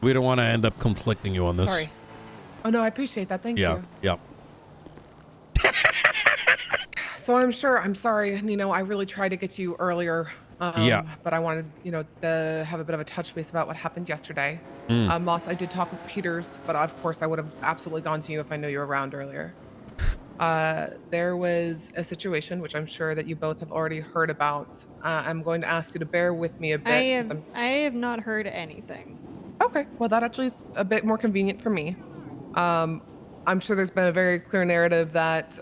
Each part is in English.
We don't want to end up conflicting you on this. Sorry. Oh, no, I appreciate that. Thank you. Yeah. So I'm sorry, Nino. I really tried to get to you earlier. But I wanted, to have a bit of a touch base about what happened yesterday. Moss, I did talk with Peters, but of course I would have absolutely gone to you if I knew you were around earlier. There was a situation, which I'm sure that you both have already heard about. I'm going to ask you to bear with me a bit. I have not heard anything. Okay, well, that actually is a bit more convenient for me. I'm sure there's been a very clear narrative that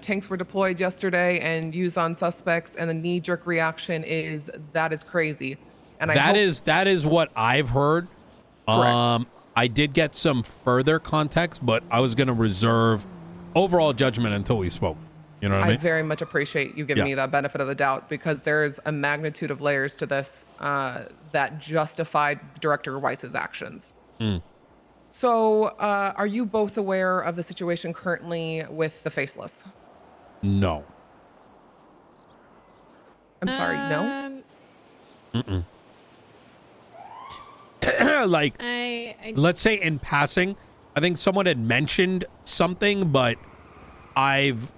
tanks were deployed yesterday and used on suspects, and the knee-jerk reaction is that is crazy. And that is what I've heard. Correct. I did get some further context, but I was going to reserve overall judgment until we spoke. You know what I mean? I very much appreciate you giving me the benefit of the doubt, because there's a magnitude of layers to this that justified Director Weiss's actions. So, are you both aware of the situation currently with the Faceless? No. I'm sorry, no? Like, let's say in passing, I think someone had mentioned something, but I've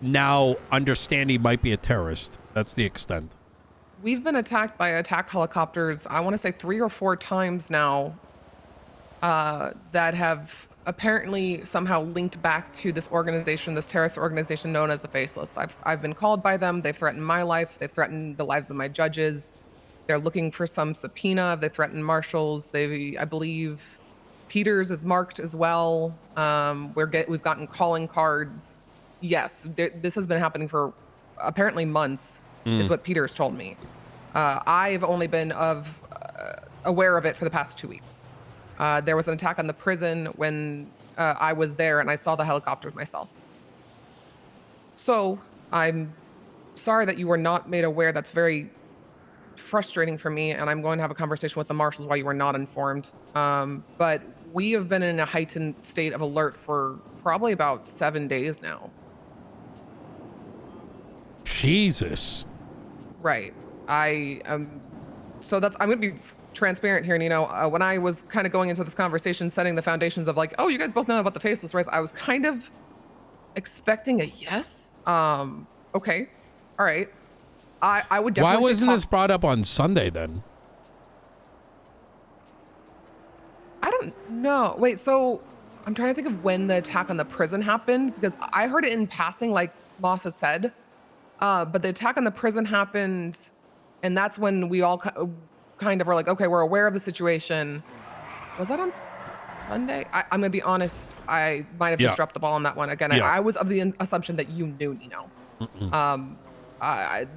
now understand he might be a terrorist. That's the extent. We've been attacked by attack helicopters, I want to say 3 or 4 times now, that have apparently somehow linked back to this organization, this terrorist organization known as the Faceless. I've been called by them. They've threatened my life. They've threatened the lives of my judges. They're looking for some subpoena. They threatened marshals. I believe Peters is marked as well. We've gotten calling cards. Yes, this has been happening for apparently months, is what Peters told me. I've only been aware of it for the past 2 weeks. There was an attack on the prison when I was there, and I saw the helicopters myself. So I'm sorry that you were not made aware. That's very frustrating for me, and I'm going to have a conversation with the marshals why you were not informed. But we have been in a heightened state of alert for probably about 7 days now. Jesus. Right. I'm going to be transparent here, Nino. When I was kind of going into this conversation, setting the foundations of like, oh, you guys both know about the Faceless race, I was kind of expecting a yes. Okay. All right. I would definitely. Why wasn't this brought up on Sunday then? I don't know. Wait, so I'm trying to think of when the attack on the prison happened, because I heard it in passing, like Moss has said. But the attack on the prison happened, and that's when we all kind of were like, okay, we're aware of the situation. Was that on Sunday? I'm going to be honest. I might have just dropped the ball on that one. Again, I was of the assumption that you knew, Nino.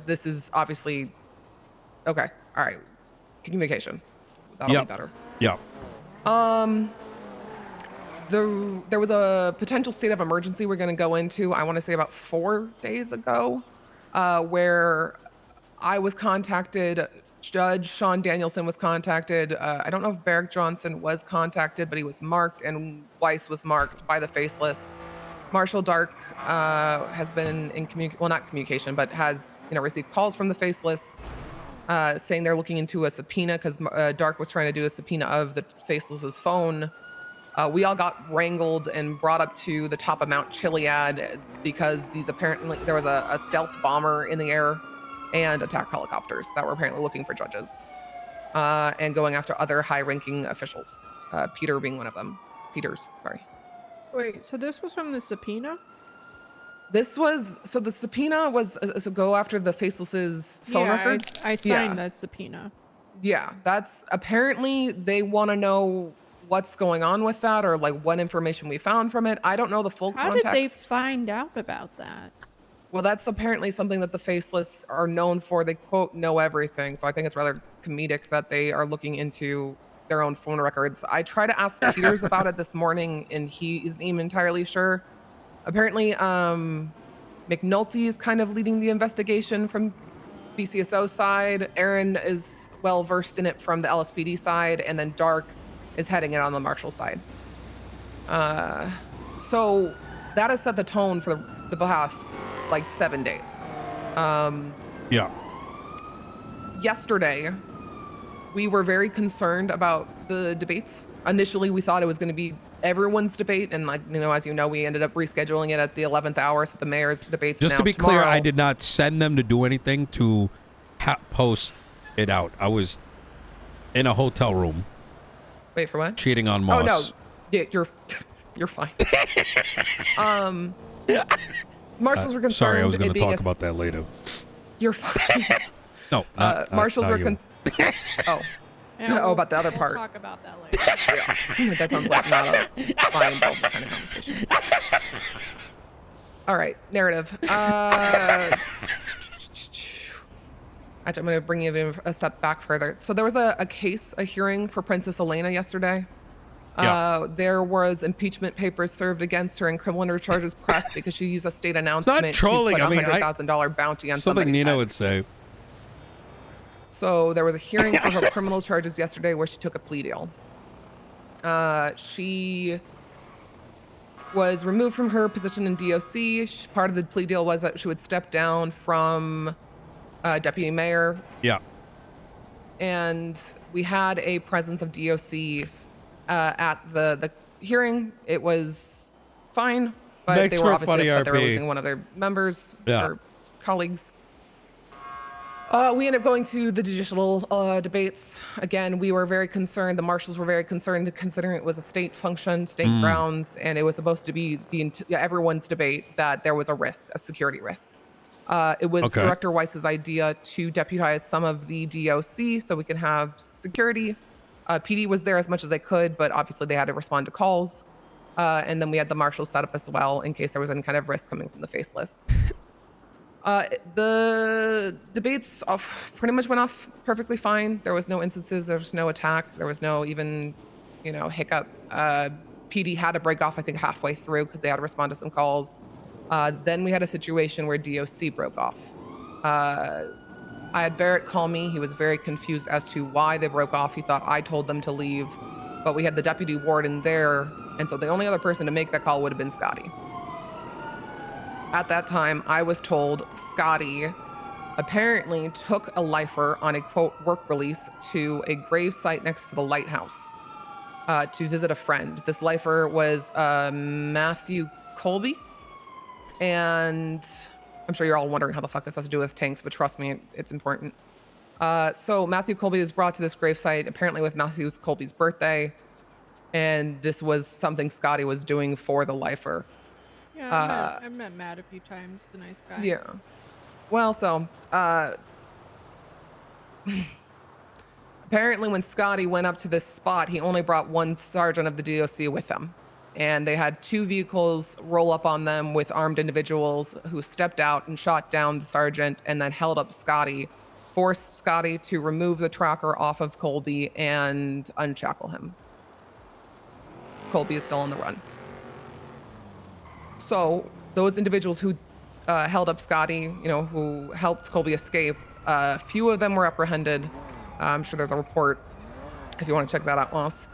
This is obviously okay. All right, communication. That'll be better. Yeah. There was a potential state of emergency we're going to go into, I want to say about 4 days ago, where I was contacted. Judge Sean Danielson was contacted. I don't know if Barrick Johnson was contacted, but he was marked, and Weiss was marked by the Faceless. Marshall Dark has been in not communication, but has received calls from the Faceless saying they're looking into a subpoena, because Dark was trying to do a subpoena of the Faceless's phone. We all got wrangled and brought up to the top of Mount Chiliad because there was a stealth bomber in the air and attack helicopters that were apparently looking for judges and going after other high-ranking officials. Peters being one of them. Sorry. Wait, so this was from the subpoena? The subpoena was to go after the Faceless's phone records. I signed that subpoena. Yeah, that's apparently they want to know what's going on with that, or like what information we found from it. I don't know the full context. How did they find out about that? Well, that's apparently something that the Faceless are known for. They quote know everything, so I think it's rather comedic that they are looking into their own phone records. I tried to ask Peters about it this morning, and he isn't even entirely sure. Apparently, McNulty is kind of leading the investigation from BCSO side. Aaron is well versed in it from the LSPD side, and then Dark is heading it on the Marshall side. So that has set the tone for the past 7 days. Yeah. Yesterday, we were very concerned about the debates. Initially, we thought it was going to be everyone's debate, and like as you know, we ended up rescheduling it at the 11th hour, so the mayor's debates. Just now to be clear, tomorrow. I did not send them to do anything to post it out. I was in a hotel room. Wait for what? Cheating on Moss. Oh no, yeah, you're fine. Marshals were concerned. Sorry, I was going it to being talk about that later. You're fine. No, marshals not were you. Oh. Yeah, Oh, about the other we'll part. Talk about that later. That sounds like not a fine involved kind of conversation. All right, narrative. Actually, I'm going to bring you a step back further. So there was a hearing for Princess Elena yesterday. Yeah. There was impeachment papers served against her and criminal charges pressed because she used a state announcement trolling. to put I mean, $100,000 bounty on Something somebody's Nino head. would say. So there was a hearing for her criminal charges yesterday where she took a plea deal. She was removed from her position in DOC. Part of the plea deal was that she would step down from deputy mayor. Yeah. And we had a presence of DOC at the hearing. It was fine, but Makes they for were a obviously funny upset they were RP. losing one of their members Yeah. or colleagues. We ended up going to the judicial debates. Again, we were very concerned. The marshals were very concerned, considering it was a state function, state grounds, and it was supposed to be everyone's debate, that there was a risk, a security risk. It was Okay. Director Weiss's idea to deputize some of the DOC so we could have security. PD was there as much as they could, but obviously they had to respond to calls. And then we had the marshals set up as well in case there was any kind of risk coming from the Faceless. The debates pretty much went off perfectly fine. There was no instances. There was no attack. There was no even, hiccup. PD had to break off, I think, halfway through because they had to respond to some calls. Then we had a situation where DOC broke off. I had Barrett call me. He was very confused as to why they broke off. He thought I told them to leave, but we had the deputy warden there. And so the only other person to make that call would have been Scotty. At that time, I was told Scotty apparently took a lifer on a quote work release to a grave site next to the lighthouse to visit a friend. This lifer was Matthew Colby. And I'm sure you're all wondering how the fuck this has to do with tanks, but trust me, it's important. So Matthew Colby was brought to this gravesite apparently with Matthew Colby's birthday. And this was something Scotty was doing for the lifer. Yeah, I've met Matt a few times. He's a nice guy. Yeah. Well, so apparently when Scotty went up to this spot, he only brought one sergeant of the DOC with him. And they had two vehicles roll up on them with armed individuals who stepped out and shot down the sergeant and then held up Scotty, forced Scotty to remove the tracker off of Colby and unshackle him. Colby is still on the run. So those individuals who held up Scotty, who helped Colby escape, a few of them were apprehended. I'm sure there's a report if you want to check that out, Moss.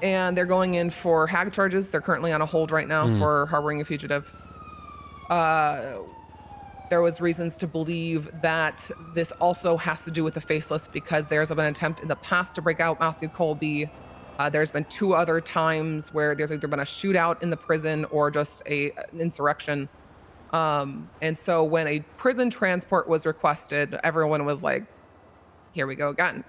And they're going in for hag charges. They're currently on a hold right now for harboring a fugitive. There was reasons to believe that this also has to do with the Faceless because there's been an attempt in the past to break out Matthew Colby. There's been two other times where there's either been a shootout in the prison or just an insurrection. And so when a prison transport was requested, everyone was like, here we go again.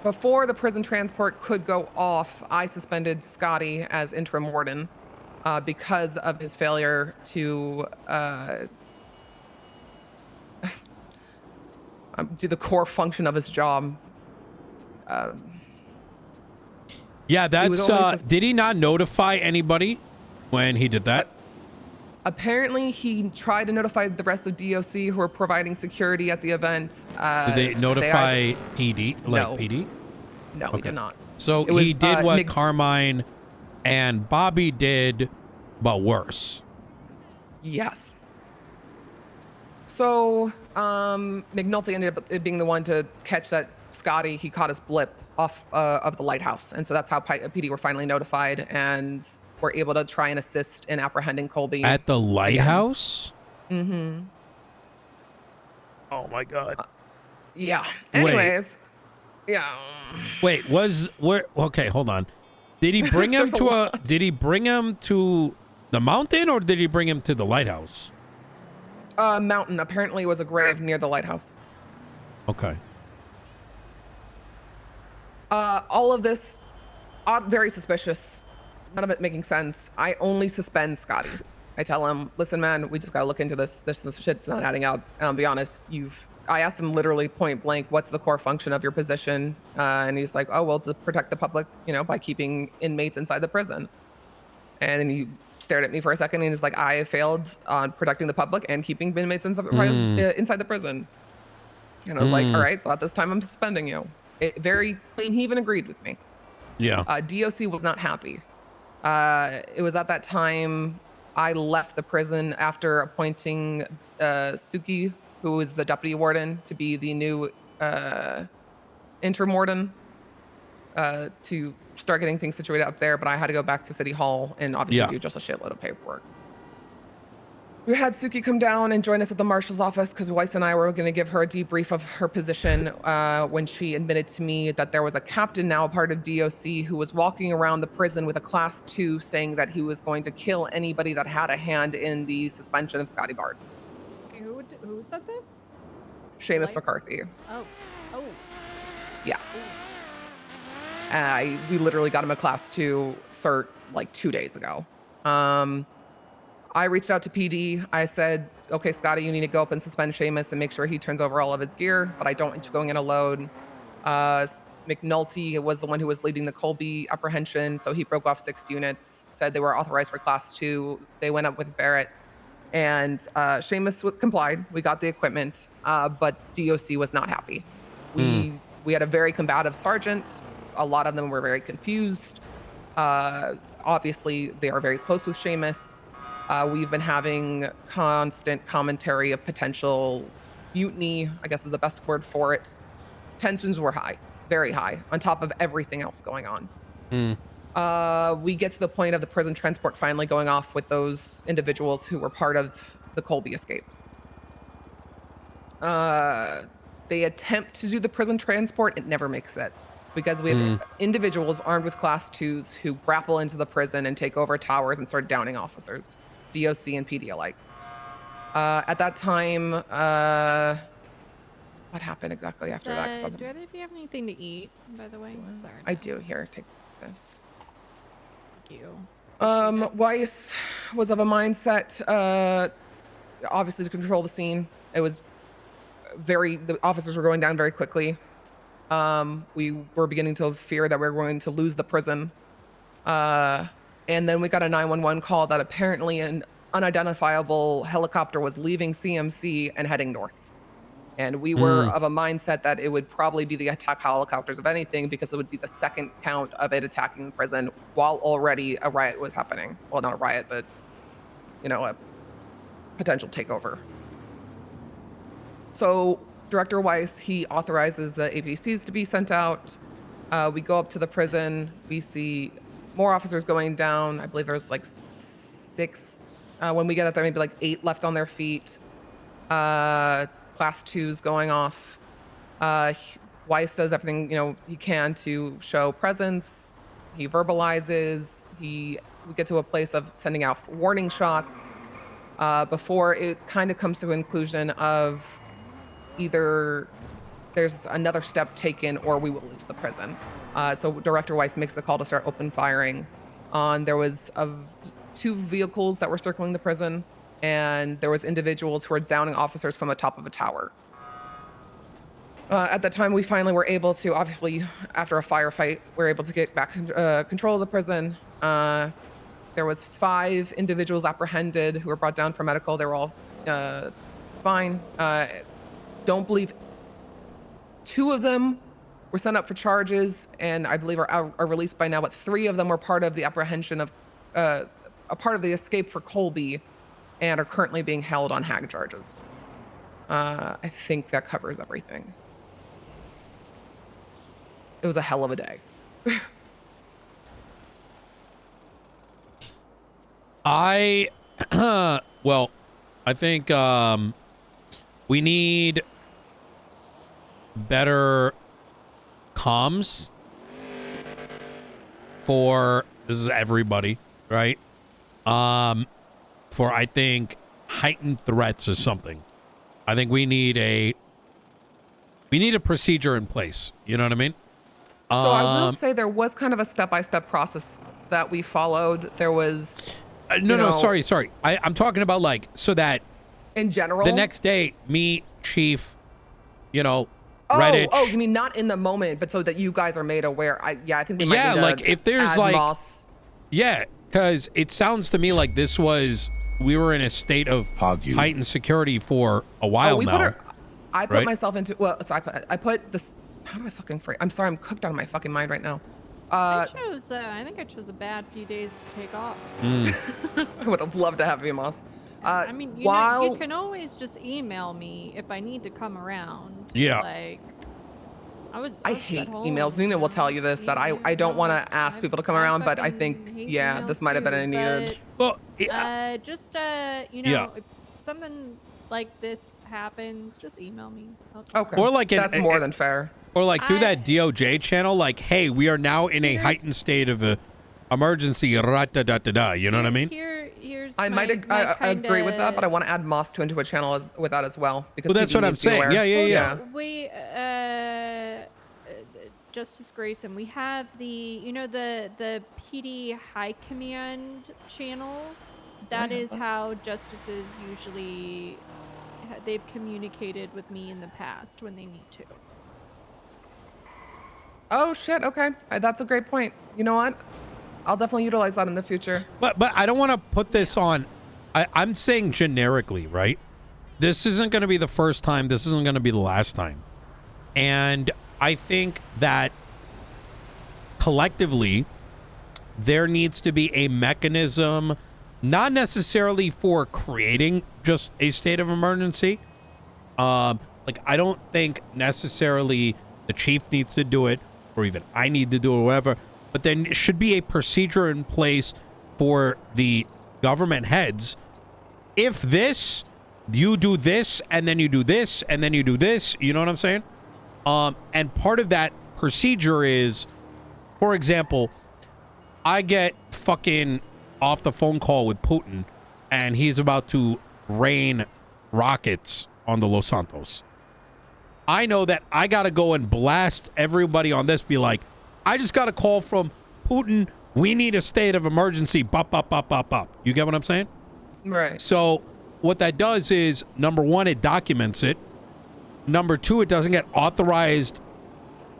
Before the prison transport could go off, I suspended Scotty as interim warden because of his failure to do the core function of his job. Yeah, that's. Did he not notify anybody when he did that? Apparently, he tried to notify the rest of DOC who were providing security at the event. Did they notify PD? No. PD? No, he did not. So he did what Carmine and Bobby did, but worse. Yes. So McNulty ended up being the one to catch that Scotty. He caught his blip off of the lighthouse, and so that's how PD were finally notified and were able to try and assist in apprehending Colby at the lighthouse. Mm-hmm. Oh my God. Yeah. Wait. Anyways. Yeah. Wait, okay, hold on. Did he bring him There's a lot. did he bring him to the mountain or did he bring him to the lighthouse? Mountain apparently was a grave near the lighthouse. Okay. All of this, very suspicious. None of it making sense. I only suspend Scotty. I tell him, listen, man, we just gotta look into this. This shit's not adding up. And I'll be honest, I asked him literally point blank, what's the core function of your position? And he's like, oh, well, to protect the public, by keeping inmates inside the prison. And then he stared at me for a second and he's like, I failed on protecting the public and keeping inmates inside the prison. And I was like, all right, so at this time I'm suspending you. Very clean. He even agreed with me. Yeah. DOC was not happy. It was at that time I left the prison after appointing Suki, who was the deputy warden, to be the new interim warden to start getting things situated up there. But I had to go back to City Hall and obviously do just a shitload of paperwork. We had Suki come down and join us at the marshal's office because Weiss and I were going to give her a debrief of her position when she admitted to me that there was a captain, now a part of DOC, who was walking around the prison with a class 2 saying that he was going to kill anybody that had a hand in the suspension of Scotty Bard. Who said this? Seamus McCarthy. Oh. Yes. We literally got him a class 2 cert like 2 days ago. I reached out to PD. I said, okay, Scotty, you need to go up and suspend Seamus and make sure he turns over all of his gear, but I don't want you going in alone. McNulty was the one who was leading the Colby apprehension, so he broke off 6 units, said they were authorized for class 2. They went up with Barrett, and Seamus complied. We got the equipment, but DOC was not happy. We had a very combative sergeant. A lot of them were very confused. Obviously, they are very close with Seamus. We've been having constant commentary of potential mutiny, I guess is the best word for it. Tensions were high, very high, on top of everything else going on. We get to the point of the prison transport finally going off with those individuals who were part of the Colby escape. They attempt to do the prison transport. It never makes it because we have individuals armed with class 2s who grapple into the prison and take over towers and start downing officers. DOC and PD alike. At that time, what happened exactly after that? Do either of you have anything to eat, by the way? Sorry. I do. Here, take this. Thank you. Weiss was of a mindset, obviously, to control the scene. It was the officers were going down very quickly. We were beginning to fear that we were going to lose the prison. And then we got a 911 call that apparently an unidentifiable helicopter was leaving CMC and heading north. And we were of a mindset that it would probably be the attack helicopters of anything because it would be the second count of it attacking the prison while already a riot was happening. Well, not a riot, but, a potential takeover. So Director Weiss, he authorizes the APCs to be sent out. We go up to the prison. We see more officers going down. I believe there's like 6. When we get up there, maybe like 8 left on their feet. Class 2s going off. Weiss does everything he can to show presence. He verbalizes. We get to a place of sending out warning shots before it kind of comes to a conclusion of either there's another step taken or we will lose the prison. So Director Weiss makes the call to start open firing on, there was 2 vehicles that were circling the prison, and there was individuals who were downing officers from the top of a tower. At that time, we finally were able to, obviously, after a firefight, we were able to get back control of the prison. There was 5 individuals apprehended who were brought down for medical. They were all fine. Don't believe 2 of them were sent up for charges, and I believe are released by now, but 3 of them were part of the apprehension of, a part of the escape for Colby, and are currently being held on HAG charges. I think that covers everything. It was a hell of a day. Well, I think we need better comms for, this is everybody, right? For, I think, heightened threats or something. I think we need a procedure in place. You know what I mean? So I will say there was kind of a step-by-step process that we followed. There was no, sorry. I'm talking about like, so that in general, the next day, me, Chief, Reddit. Reddit. Oh, you mean not in the moment, but so that you guys are made aware. I think we might need to like if there's add like, Moss. yeah, because it sounds to me like we were in a state of heightened security for a while now. I put right? myself into, well, so I put this, how do I fucking phrase? I'm sorry, I'm cooked out of my fucking mind right now. I think I chose a bad few days to take off. I would have loved to have you, Moss. I mean, you can always just email me if I need to come around. Yeah. Like, I hate emails. Nina will tell you this, that I don't want to ask people to come around, but I think, yeah, this might have been a needed. Well, if something like this happens, just email me. Okay. Or like that's more than fair. Or like through that DOJ channel, like, hey, we are now in a heightened state of emergency. You know what I mean? I might agree with that, but I want to add Moss into a channel with that as well. Because that's what I'm saying. Yeah. We, Justice Grayson, we have the PD High Command channel. That is how justices usually, they've communicated with me in the past when they need to. Oh shit, okay. That's a great point. You know what? I'll definitely utilize that in the future. But I don't want to put this on, I'm saying generically, right? This isn't going to be the first time. This isn't going to be the last time. And I think that collectively, there needs to be a mechanism, not necessarily for creating just a state of emergency. Like, I don't think necessarily the chief needs to do it, or even I need to do it, or whatever. But there should be a procedure in place for the government heads. If you do this, and then you do this, and then you do this, you know what I'm saying? And part of that procedure is, for example, I get fucking off the phone call with Putin, and he's about to rain rockets on the Los Santos. I know that I got to go and blast everybody on this, be like, I just got a call from Putin. We need a state of emergency. Bop, bop, bop, bop, bop. You get what I'm saying? Right. So what that does is, number one, it documents it. Number two, it doesn't get authorized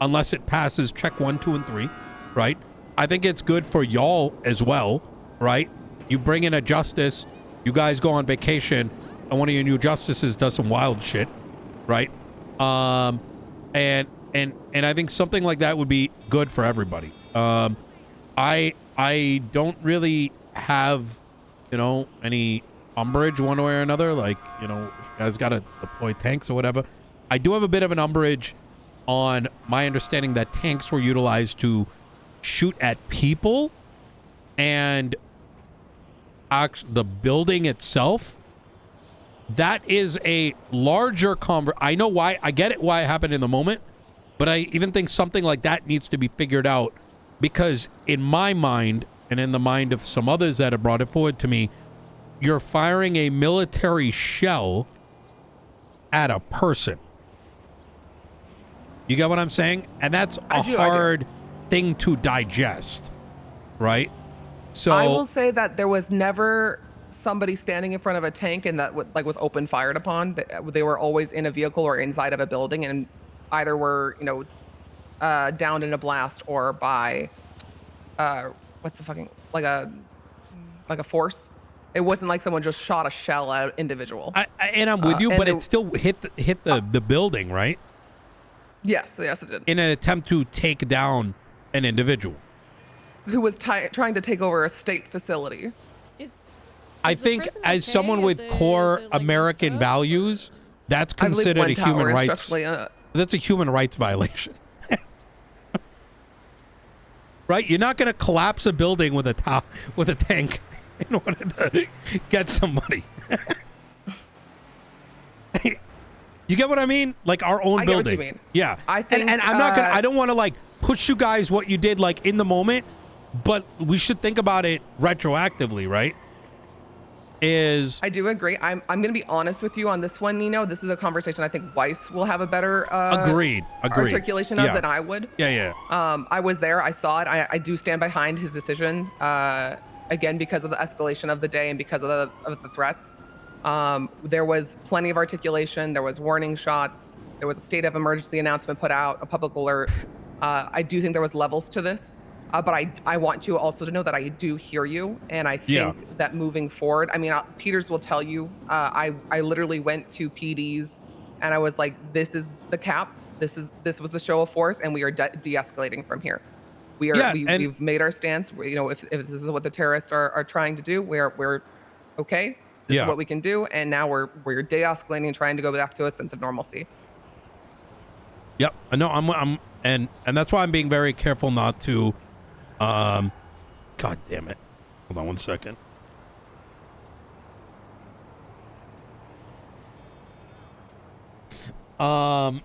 unless it passes check 1, 2, and 3, right? I think it's good for y'all as well, right? You bring in a justice, you guys go on vacation, and one of your new justices does some wild shit, right? And I think something like that would be good for everybody. I don't really have, any umbrage one way or another. Like, if you guys got to deploy tanks or whatever. I do have a bit of an umbrage on my understanding that tanks were utilized to shoot at people, and the building itself. That is a larger I know why. I get it why it happened in the moment, but I even think something like that needs to be figured out, because in my mind, and in the mind of some others that have brought it forward to me, you're firing a military shell at a person. You get what I'm saying? And that's a hard thing to digest, right? So I will say that there was never somebody standing in front of a tank and that was open fired upon. They were always in a vehicle or inside of a building, and either were downed in a blast or by what's the fucking like a force. It wasn't like someone just shot a shell at an individual. And I'm with you, but it still hit the building, right? Yes, it did. In an attempt to take down an individual who was trying to take over a state facility. I think as someone with core American values, that's considered a human rights. That's a human rights violation. Right? You're not going to collapse a building with a tank in order to get somebody. You get what I mean? Like our own I get what building. you mean. Yeah. I think, and I'm not gonna. I don't want to like push you guys what you did like in the moment, but we should think about it retroactively, right? I do agree. I'm going to be honest with you on this one, Nino. This is a conversation I think Weiss will have a better agreed articulation of than I would. Yeah. I was there. I saw it. I do stand behind his decision. Again, because of the escalation of the day and because of the threats. There was plenty of articulation. There was warning shots. There was a state of emergency announcement put out, a public alert. I do think there was levels to this. But I want you also to know that I do hear you, and I think that moving forward, I mean, Peters will tell you, I literally went to PDs, and I was like, this is the cap, this was the show of force, and we are de-escalating from here. We've made our stance. You know, if this is what the terrorists are trying to do, we're okay. This is what we can do, and now we're de-escalating and trying to go back to a sense of normalcy. Yep. I know. I'm and that's why I'm being very careful not to. God damn it. Hold on 1 second. Sounds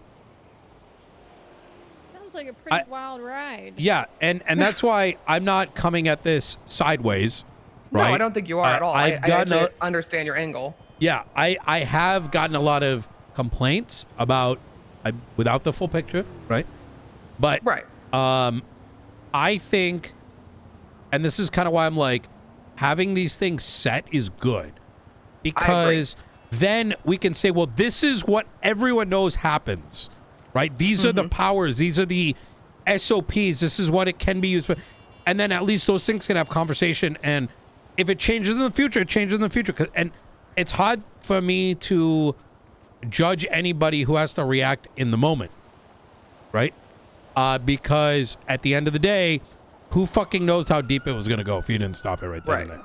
like a pretty wild ride. Yeah, and that's why I'm not coming at this sideways. Right? No, I don't think you are at all. I actually understand your angle. Yeah, I have gotten a lot of complaints about without the full picture, right? But I think, and this is kind of why I'm like, having these things set is good, because then we can say, well, this is what everyone knows happens, right? These are the powers. These are the SOPs. This is what it can be used for. And then at least those things can have conversation. And if it changes in the future, it changes in the future. And it's hard for me to judge anybody who has to react in the moment, right? Because at the end of the day, who fucking knows how deep it was going to go if you didn't stop it right there and then.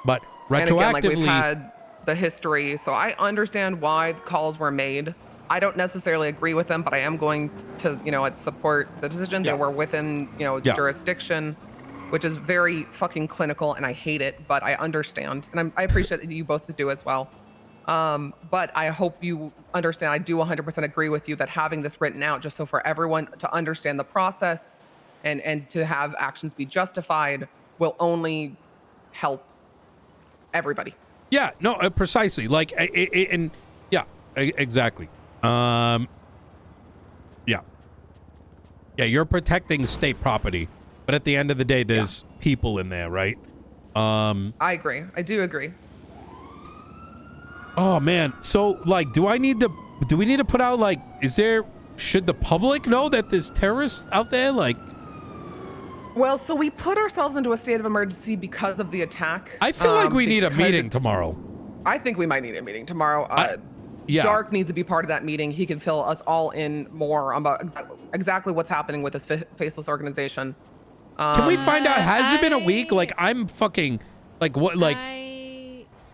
But retroactively, and again, like we've had the history, so I understand why the calls were made. I don't necessarily agree with them, but I am going to, support the decision. They were within, jurisdiction, which is very fucking clinical, and I hate it, but I understand, and I appreciate that you both do as well. But I hope you understand, I do 100% agree with you that having this written out, just so for everyone to understand the process and to have actions be justified, will only help everybody. Yeah, no, precisely. Like, and yeah, exactly. Yeah, you're protecting state property, but at the end of the day, there's people in there, right? I agree. I do agree. Oh man, so like, do we need to put out like, should the public know that there's terrorists out there? Like, well, so we put ourselves into a state of emergency because of the attack. I feel like we need a meeting tomorrow. I think we might need a meeting tomorrow. Yeah. Dark needs to be part of that meeting. He can fill us all in more about exactly what's happening with this Faceless organization. Can we find out? Has it been a week? Like, I'm fucking, like, what, like...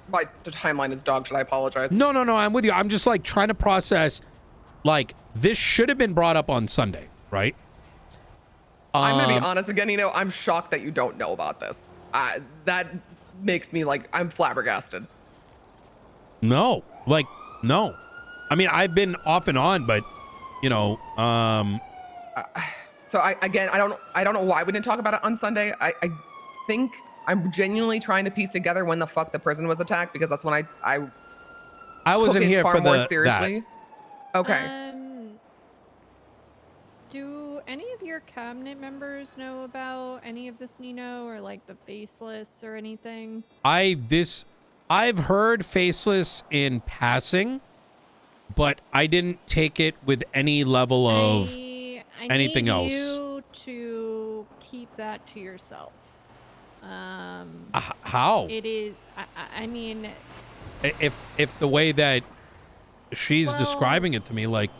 My timeline is dog shit. I apologize. No, I'm with you. I'm just, like, trying to process, like, this should have been brought up on Sunday, right? I'm going to be honest again, I'm shocked that you don't know about this. That makes me, like, I'm flabbergasted. No. Like, no. I mean, I've been off and on, but, so I don't know why we didn't talk about it on Sunday. I think I'm genuinely trying to piece together when the fuck the prison was attacked, because that's when I wasn't here far for more seriously. That. Okay. Do any of your cabinet members know about any of this, Nino, or like the Faceless or anything? I've heard Faceless in passing, but I didn't take it with any level of anything else. I need you to keep that to yourself. How? It is. I mean, if the way that she's describing it to me, like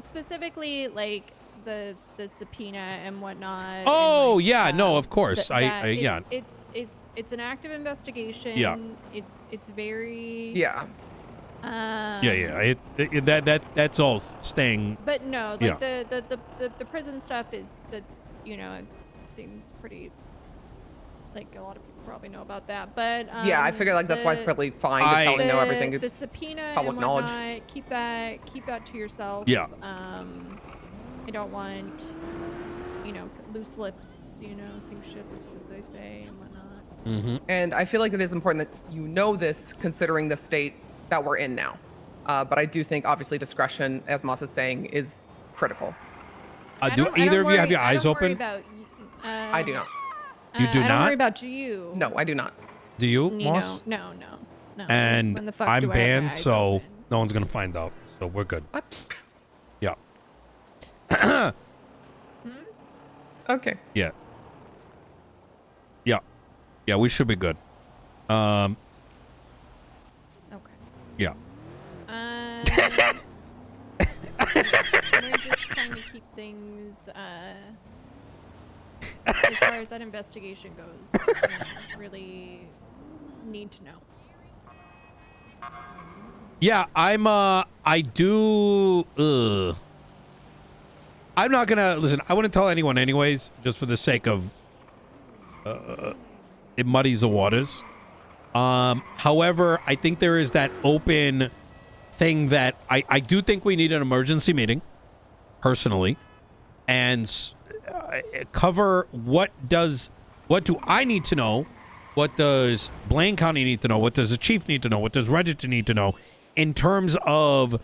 specifically, like the subpoena and whatnot. Oh, and like, yeah, no, of course. It's an active investigation. Yeah. It's very. Yeah. That's all staying. But no, like the prison stuff it seems pretty like a lot of people probably know about that, but yeah, I figure like that's why it's probably fine to tell them know everything. The It's subpoena public and knowledge. whatnot, keep that to yourself. Yeah. I don't want, you know, loose lips, you know, sink ships, as they say, and whatnot. And I feel like it is important that you know this, considering the state that we're in now. But I do think, obviously, discretion, as Moss is saying, is critical. Do either of you have your eyes open? I do not. You do I don't not? worry about you. No, I do not. Do you, Nino, Moss? no. And When the fuck I'm do I have my banned, eyes so open? no one's gonna find out. So we're good. What? Yeah. Okay. Yeah. Yeah. Yeah, we should be good. Okay. Yeah. We're just trying to keep things, as far as that investigation goes, you know, really need to know. Yeah, I'm not gonna listen. I wouldn't tell anyone anyways, just for the sake of it muddies the waters. However, I think there is that open thing that I do think we need an emergency meeting, personally, and cover what do I need to know, what does Blaine County need to know, what does the chief need to know, what does Register need to know, in terms of,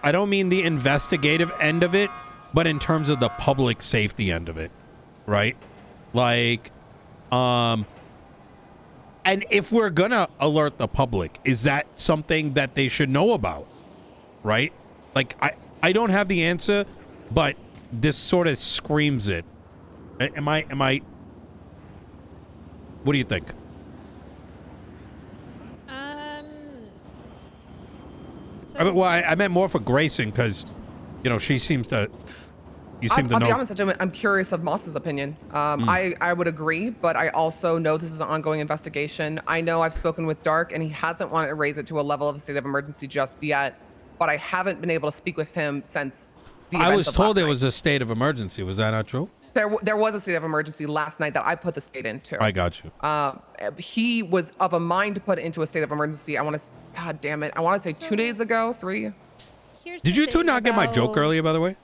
I don't mean the investigative end of it, but in terms of the public safety end of it, right? Like, and if we're gonna alert the public, is that something that they should know about, right? Like, I don't have the answer, but this sort of screams it. Am I? What do you think? So I mean, well, I meant more for Grayson, because, you know, she seems to. You seem to I'll know. be honest, I'm curious of Moss's opinion. I would agree, but I also know this is an ongoing investigation. I know I've spoken with Dark, and he hasn't wanted to raise it to a level of a state of emergency just yet, but I haven't been able to speak with him since the I was events of told last there night. was a state of emergency. Was that not true? There was a state of emergency last night that I put the state into. I got you. He was of a mind to put it into a state of emergency. God damn it. I want to say 2 days ago, 3. here's Did the you two thing not get my joke about- earlier, by the way?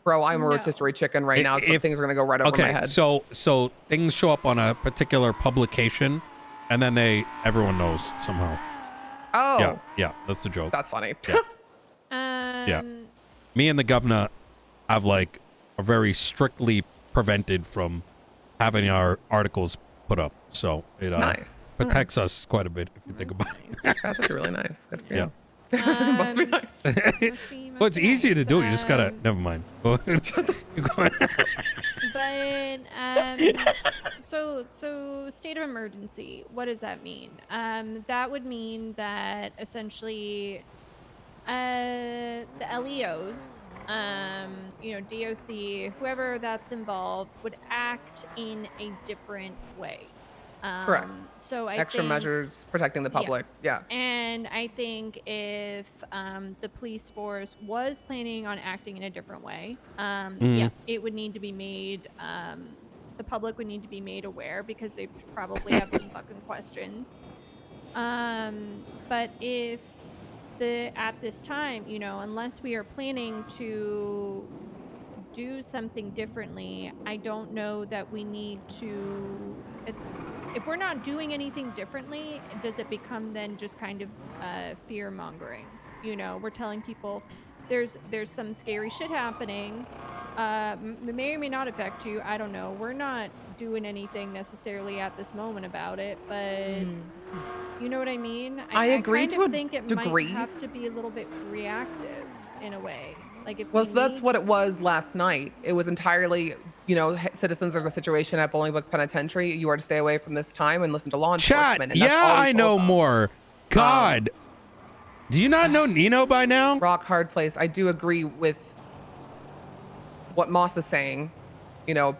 Bro, I'm a No. rotisserie chicken right now, so If- things are going to go right over my Okay, head. so things show up on a particular publication, and then everyone knows somehow. Oh, Yeah, that's the joke. that's funny. Yeah. Me and the governor have are very strictly prevented from having our articles put up, so it Nice. protects us quite a bit if you think about it. That's actually really nice. Good for you. Yeah. Must be nice. Well, it's easy to do. You just gotta. Never mind. But so state of emergency, what does that mean? That would mean that essentially the LEOs, you know, DOC, whoever that's involved, would act in a different way. Correct. So I Extra think, measures protecting the public. yes. Yeah. And I think if the police force was planning on acting in a different way, yeah, it would need to be made, the public would need to be made aware, because they probably have some fucking questions. But if at this time, you know, unless we are planning to do something differently, I don't know that we need to. If we're not doing anything differently, does it become then just kind of fear mongering? You know, we're telling people there's some scary shit happening. It may or may not affect you. I don't know. We're not doing anything necessarily at this moment about it, but you know what I mean? I agree kind to of a think it degree. might have to be a little bit reactive in a way. Like if Well, we so that's need- what it was last night. It was entirely, you know, citizens, there's a situation at Bolingbrook Penitentiary. You are to stay away from this time and listen to law Chat. enforcement. And that's Yeah, all we I told know them. more. God, do you not know Nino by now? Rock hard place. I do agree with what Moss is saying. You know,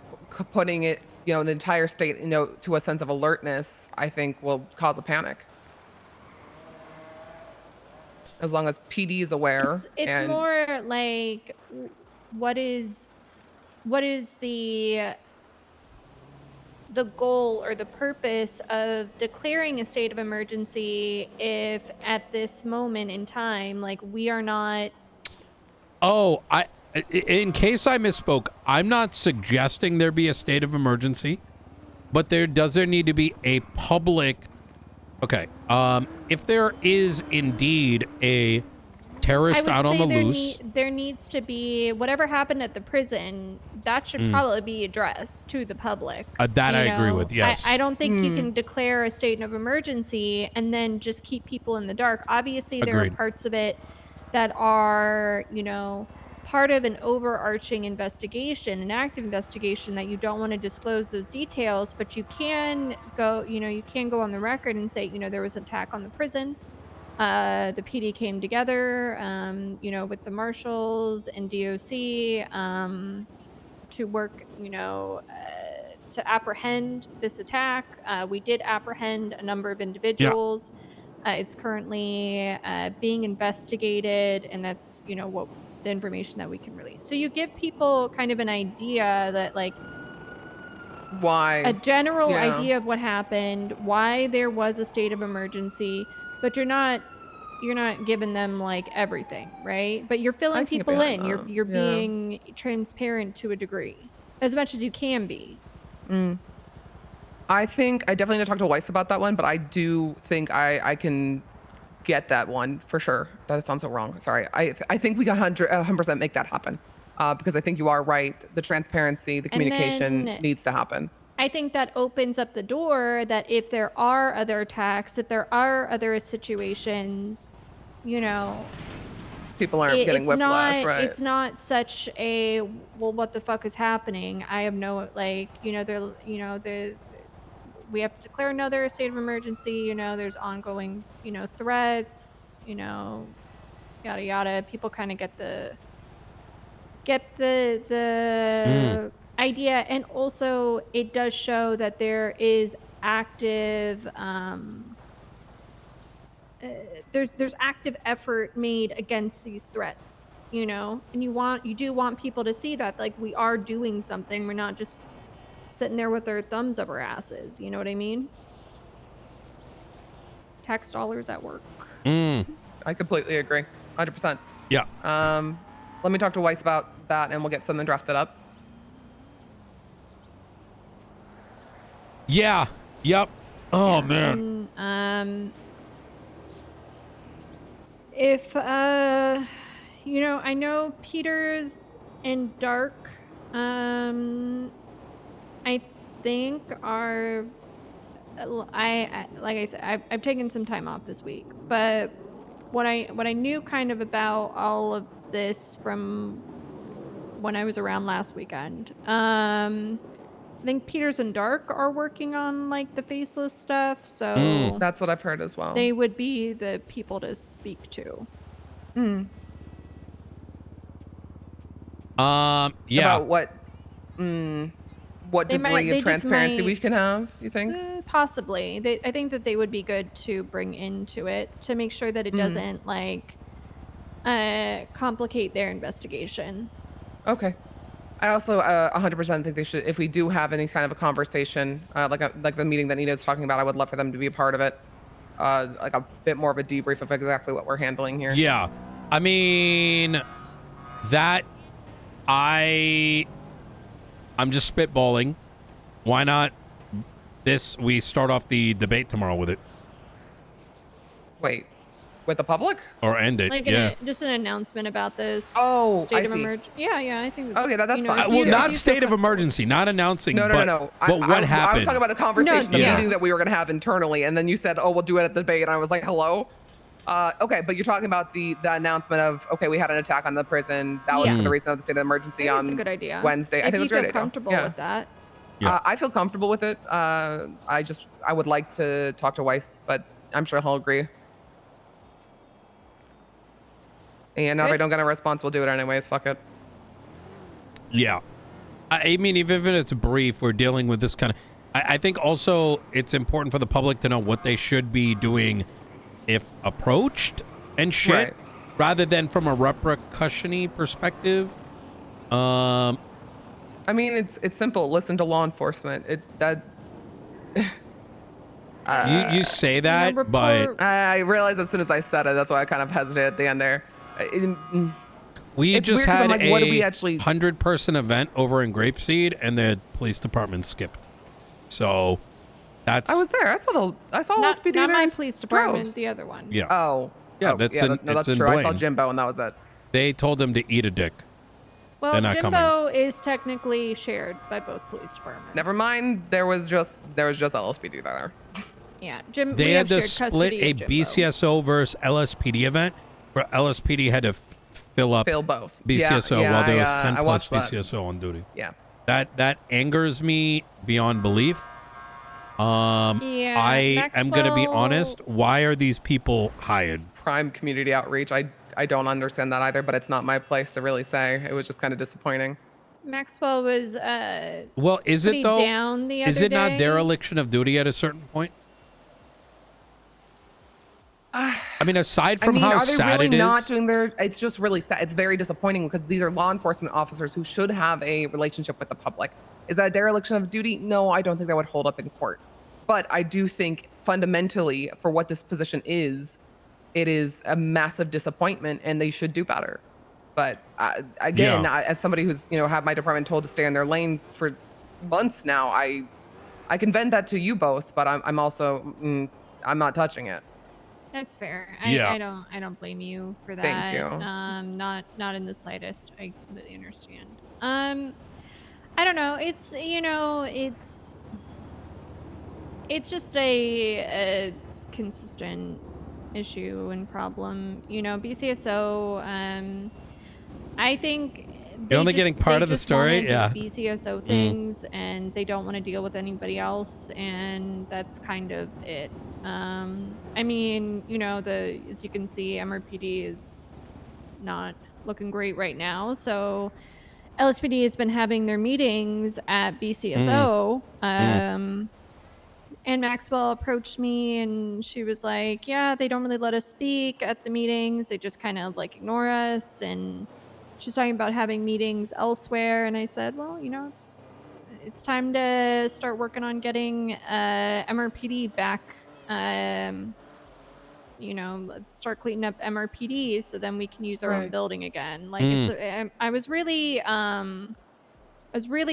putting it, you know, the entire state, you know, to a sense of alertness, I think will cause a panic. As long as PD is aware. It's and more like what is the the goal or the purpose of declaring a state of emergency if at this moment in time, like, we are not. Oh, in case I misspoke, I'm not suggesting there be a state of emergency, but there need to be a public. Okay. If there is indeed a terrorist out on the loose, there needs to be whatever happened at the prison. That should probably be addressed to the public. That I agree with. Yes. I don't think you can declare a state of emergency and then just keep people in the dark. Obviously, there Agreed. are parts of it that are, part of an overarching investigation, an active investigation, that you don't want to disclose those details, but you can go, on the record and say, there was an attack on the prison. The PD came together, with the marshals and DOC to work, to apprehend this attack. We did apprehend a number of individuals. It's currently being investigated, and that's, what the information that we can release. So you give people kind of an idea that, like, why, a general idea of what happened, why there was a state of emergency, but you're not giving them like everything, right? But you're filling people in. You're being transparent to a degree, as much as you can be. I think I definitely need to talk to Weiss about that one, but I do think I can get that one for sure. That sounds so wrong. Sorry. I think we got 100% make that happen, because I think you are right. The transparency, the communication needs to happen. I think that opens up the door that if there are other attacks, if there are other situations, people aren't getting whiplash, right? It's not such a, well, what the fuck is happening? I have no, like, we have to declare another state of emergency. There's ongoing, threats, yada yada. People kind of get the idea, and also it does show that there is active there's active effort made against these threats, and you do want people to see that, like, we are doing something. We're not just sitting there with our thumbs up our asses. You know what I mean? Tax dollars at work. I completely agree. 100%. Yeah. Let me talk to Weiss about that, and we'll get something drafted up. Yeah. Yep. Oh, man. If I know Peters and Dark, I think are, I like I said, I've taken some time off this week, but what I knew kind of about all of this from when I was around last weekend, I think Peters and Dark are working on, like, the Faceless stuff, so that's what I've heard as well. They would be the people to speak to. Yeah. About what degree of transparency we can have, you think? Possibly. I think that they would be good to bring into it to make sure that it doesn't, like, complicate their investigation. Okay. I also 100% think they should, if we do have any kind of a conversation, like the meeting that Nino's talking about, I would love for them to be a part of it. Like a bit more of a debrief of exactly what we're handling here. Yeah. I mean, that I'm just spitballing. Why not we start off the debate tomorrow with it? Wait, with the public? Or end it, like just an announcement about this state of emergency. Yeah, I think. Okay, that's fine. Well, not state of emergency, not announcing. No. But what happened? I was talking about the conversation, the meeting that we were going to have internally, and then you said, "Oh, we'll do it at the debate," and I was like, "Hello." Okay, but you're talking about the announcement of, okay, we had an attack on the prison. That was for the reason of the state of emergency on a good idea. Wednesday. I think it's a great idea. If you feel comfortable with that. Yeah. I feel comfortable with it. I would like to talk to Weiss, but I'm sure he'll agree. And if I don't get a response, we'll do it anyways. Fuck it. Yeah. I mean, even if it's brief, we're dealing with this kind of... I think also it's important for the public to know what they should be doing if approached and shit, right, rather than from a repercussion-y perspective. I mean, it's simple. Listen to law enforcement. You say that, but I realized as soon as I said it, that's why I kind of hesitated at the end there. we It's just weird 'cause I'm had like, what do a we actually- 100-person event over in Grapeseed, and the police department skipped. So that's. I was there. I saw Not, LSPD not there my in police department, droves. the other one. Yeah. Oh. Yeah, Oh, that's yeah, in, no, that's it's in true. I saw Blaine. Jimbo, and that was it. They told him to eat a dick. Well, They're not Jimbo is technically shared by both police departments. Never mind. There was just LSPD there. Yeah, They we had have to shared split custody a of Jimbo. BCSO versus LSPD event, where LSPD had to fill up Fail both. BCSO Yeah, while there was I 10 plus watched that. BCSO on duty. Yeah. That angers me beyond belief. Yeah, I am gonna be Maxwell- honest. Why are these people hired? Prime community outreach. I don't understand that either, but it's not my place to really say. It was just kind of disappointing. Maxwell was Well, is pretty it though? down the other Is it not day. dereliction of duty at a certain point? I mean, aside from how are they sad really it not is, doing their? It's just really sad. It's very disappointing because these are law enforcement officers who should have a relationship with the public. Is that a dereliction of duty? No, I don't think that would hold up in court. But I do think fundamentally, for what this position is, it is a massive disappointment, and they should do better. But again, Yeah. as somebody who's had my department told to stay in their lane for months now, I can vent that to you both, but I'm also I'm not touching it. That's fair. Yeah. I don't blame you for that. Thank you. Not in the slightest. I completely understand. I don't know. It's just a consistent issue and problem. BCSO. I think You're only getting part they of the just story? wanna do Yeah. BCSO things, and they don't want to deal with anybody else, and that's kind of it. I mean, as you can see, MRPD is not looking great right now. So LSPD has been having their meetings at BCSO. And Maxwell approached me and she was like, yeah, they don't really let us speak at the meetings. They just kind of ignore us. And she's talking about having meetings elsewhere. And I said, well, it's time to start working on getting MRPD back. Let's start cleaning up MRPD so then we can use our own building again. I was really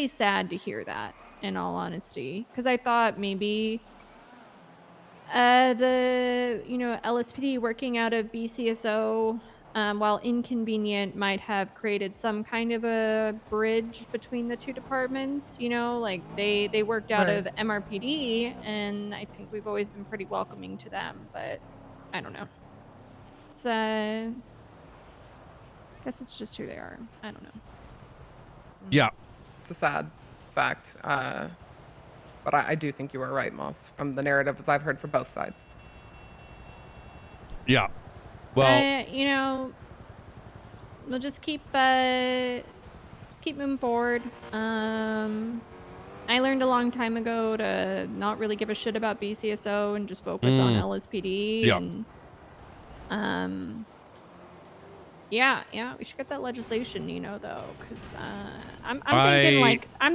sad to hear that, in all honesty, because I thought maybe the LSPD working out of BCSO, while inconvenient, might have created some kind of a bridge between the two departments. They worked out of MRPD, and I think we've always been pretty welcoming to them, but I don't know. It's I guess it's just who they are. I don't know. yeah. It's a sad fact. But I do think you were right, Moss, from the narratives I've heard for both sides. Yeah. Well, we'll just keep moving forward. I learned a long time ago to not really give a shit about BCSO and just focus on LSPD. Yeah. And yeah, we should get that legislation, though, because I'm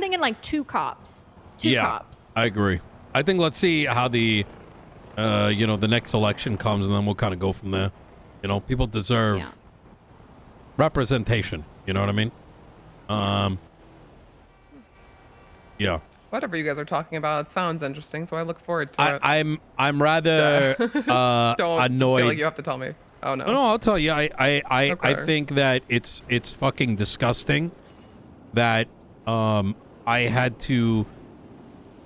thinking two cops. Two cops. I agree. I think let's see how the the next election comes, and then we'll kind of go from there. People deserve representation. You know what I mean? Yeah. Whatever you guys are talking about, it sounds interesting, so I look forward to it. I'm rather Don't annoyed. feel like you have to tell me. Oh no. No, I'll tell you. I Okay. think that it's fucking disgusting that I had to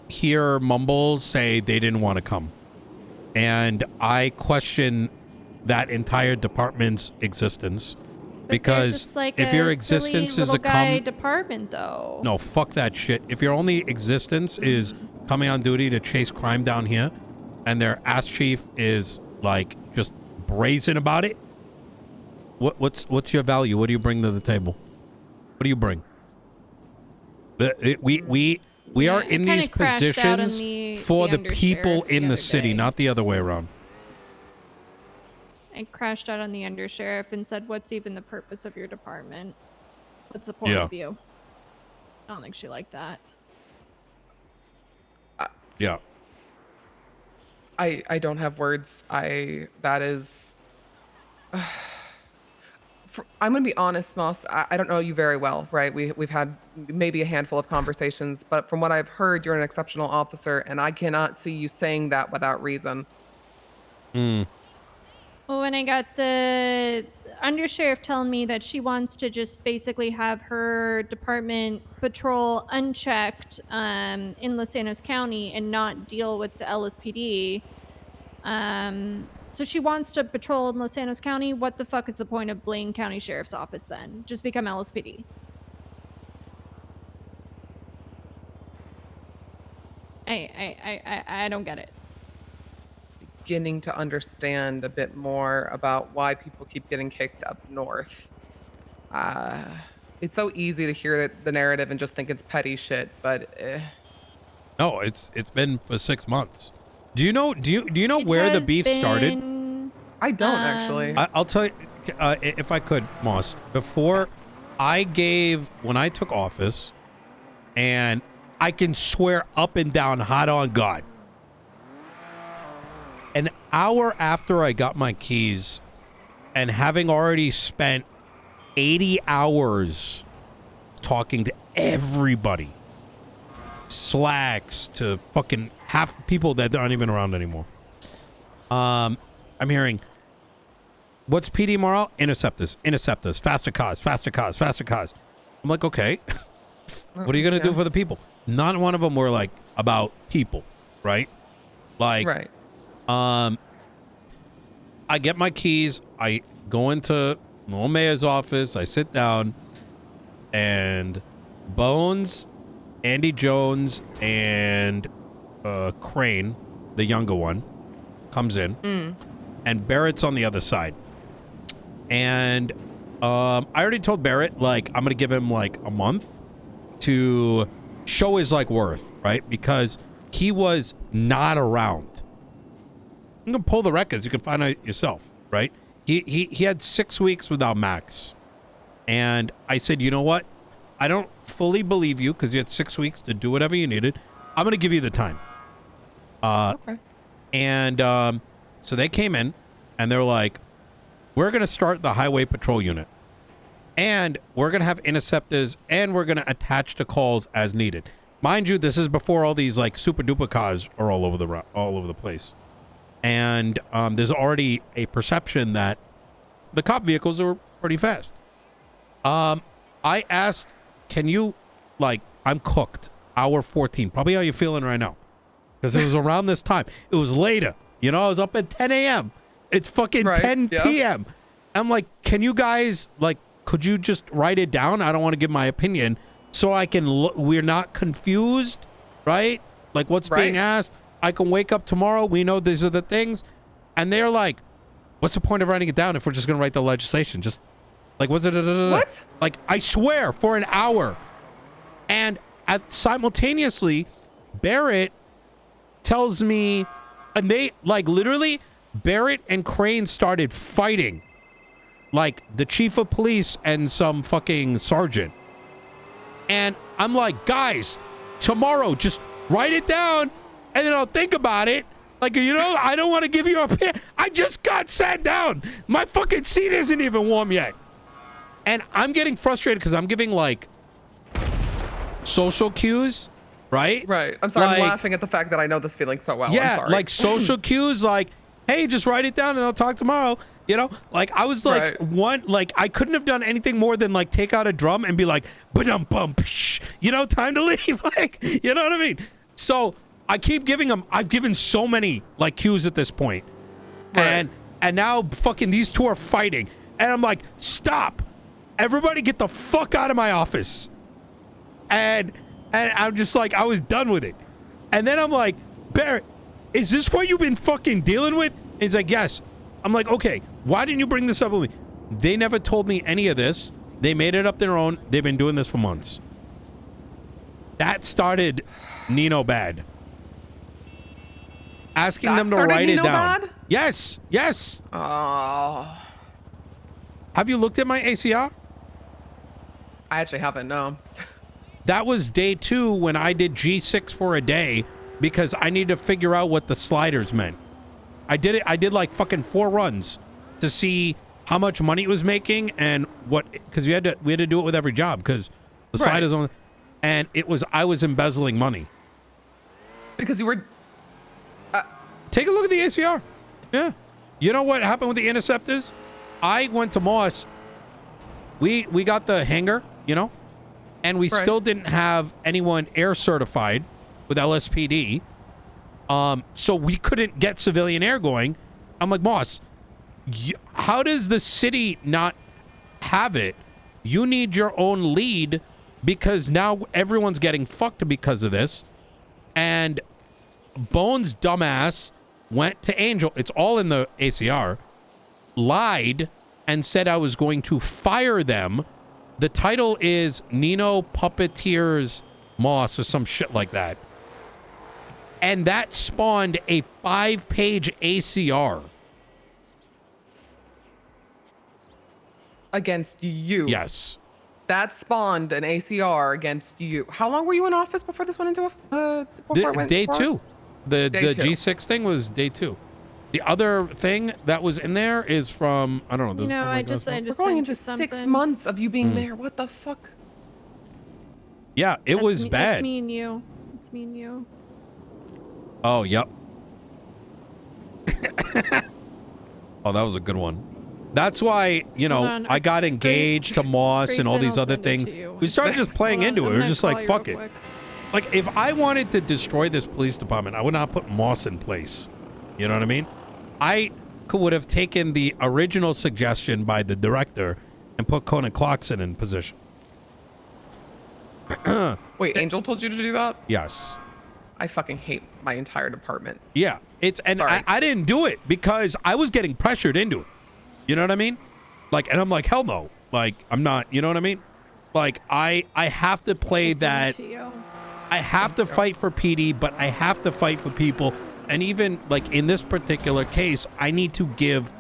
hear Mumbles say they didn't want to come, and I question that entire department's existence. But Because they're just like if a your existence silly is little to guy come, department, though. no, fuck that shit. If your only existence is coming on duty to chase crime down here, and their ass chief is just brazen about it, what's your value? What do you bring to the table? What do you bring? We are in these positions for the people in the city, not the other way around. I crashed out on the undersheriff and said, what's even the purpose of your department? What's the point of you? I don't think she liked that. Yeah. I don't have words. That is. I'm gonna be honest, Moss. I don't know you very well, right? We've had maybe a handful of conversations, but from what I've heard, you're an exceptional officer, and I cannot see you saying that without reason. Hmm. Well, when I got the undersheriff telling me that she wants to just basically have her department patrol unchecked in Los Angeles County and not deal with the LSPD. So she wants to patrol in Los Angeles County. What the fuck is the point of Blaine County Sheriff's Office then? Just become LSPD. I don't get it. Beginning to understand a bit more about why people keep getting kicked up north. It's so easy to hear the narrative and just think it's petty shit, but No, it's been for 6 months. Do you know where the beef started? I don't actually. I'll tell you, if I could, Moss. Before when I took office, and I can swear up and down, hot on God, an hour after I got my keys, and having already spent 80 hours talking to everybody, slacks to fucking half people that aren't even around anymore. I'm hearing, what's PD morale? Intercept us, faster cars. I'm like, okay, what are you gonna do for the people? Not one of them were like about people, right? Like, right. I get my keys. I go into the mayor's office. I sit down, and Bones, Andy Jones, and Crane, the younger one, comes in, and Barrett's on the other side. And I already told Barrett, like, I'm gonna give him like a month to show his like worth, right? Because he was not around. I'm gonna pull the records. You can find out yourself, right? He had 6 weeks without Max, and I said, you know what? I don't fully believe you because you had 6 weeks to do whatever you needed. I'm gonna give you the time. Okay. And so they came in, and they're like, we're gonna start the highway patrol unit, and we're gonna have interceptors, and we're gonna attach the calls as needed. Mind you, this is before all these like super duper cars are all over the place. And there's already a perception that the cop vehicles are pretty fast. I asked, can you, like, I'm cooked, hour 14, probably how you're feeling right now, because it was around this time. It was later, you know, I was up at 10 a.m. It's fucking 10 p.m. I'm like, can you guys, like, could you just write it down? I don't want to give my opinion, so I can we're not confused, right? Like, what's being asked. I can wake up tomorrow. We know these are the things. And they're like, what's the point of writing it down if we're just going to write the legislation? Just like, what's it? What? Like, I swear, for an hour. And simultaneously, Barrett tells me, and they, like, literally, Barrett and Crane started fighting. Like, the chief of police and some fucking sergeant. And I'm like, guys, tomorrow, just write it down. And then I'll think about it. Like, you know, I don't want to give you a... I just got sat down. My fucking seat isn't even warm yet. And I'm getting frustrated because I'm giving, like, social cues, right? Right. I'm sorry. Like, I'm laughing at the fact that I know this feeling so well. yeah, I'm sorry. like social cues, like, hey, just write it down and I'll talk tomorrow. You know, like, I was like, I couldn't have done anything more than, like, take out a drum and be like, ba-dum-bum, you know, time to leave. Like, you know what I mean? So... I keep giving them, I've given so many, like, cues at this point. And now fucking these two are fighting. And I'm like, stop. Everybody get the fuck out of my office. And I'm just like, I was done with it. And then I'm like, Barrett, is this what you've been fucking dealing with? He's like, yes. I'm like, okay, why didn't you bring this up with me? They never told me any of this. They made it up their own. They've been doing this for months. That started Nino bad. Asking them to write it down. Bad? Yes, yes. Oh. Have you looked at my ACR? I actually haven't, no. That was day 2 when I did G6 for a day because I needed to figure out what the sliders meant. I did it. I did like fucking 4 runs to see how much money it was making and what, because we had to do it with every job because the side is on, and I was embezzling money because you were. Take a look at the ACR. Yeah, you know what happened with the Interceptors? I went to Moss. We got the hangar, you know, and we still didn't have anyone air certified with LSPD. So we couldn't get civilian air going. I'm like, Moss, how does the city not have it? You need your own lead because now everyone's getting fucked because of this. And Bones' dumbass went to Angel. It's all in the ACR. Lied and said I was going to fire them. The title is Nino Puppeteers Moss or some shit like that. And that spawned a 5-page ACR. Against you. Yes. That spawned an ACR against you. How long were you in office before this went into day 2. The G6 thing was day 2. The other thing that was in there is from, I don't know. This I just we're going into 6 months of you being mayor. What the fuck? Yeah, it was bad. It's me and you. It's me and you. Oh, yep. Oh, that was a good one. That's why, you know, I got engaged to Moss and all these other things. We started just playing into it. We were just like, fuck it. Like, if I wanted to destroy this police department, I would not put Moss in place. You know what I mean? I would have taken the original suggestion by the director and put Conan Clarkson in position. Wait, Angel told you to do that? Yes. I fucking hate my entire department. Yeah. I didn't do it because I was getting pressured into it. You know what I mean? Like, and I'm like, hell no. Like, I'm not, you know what I mean? Like, I have to play that. I have to fight for PD, but I have to fight for people. And even like in this particular case, I need to give,